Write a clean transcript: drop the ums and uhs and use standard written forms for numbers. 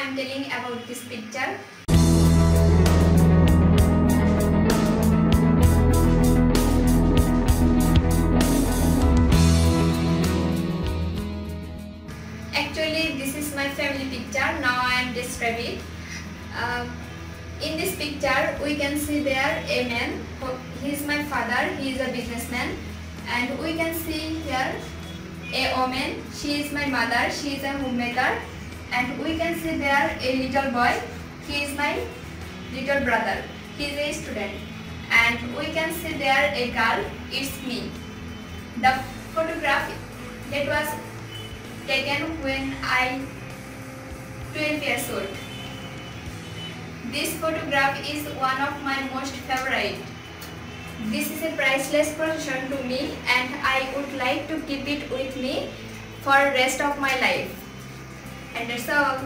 I am telling about this picture. Actually, this is my family picture. Now I am describing it. In this picture, we can see there a man. He is my father. He is a businessman. And we can see here a woman. She is my mother. She is a homemaker. And we can see there a little boy. He is my little brother. He is a student. And we can see there a girl. It's me. The photograph that was taken when I 12 years old. This photograph is one of my most favorite. This is a priceless possession to me and I would like to keep it with me for the rest of my life. And that's all.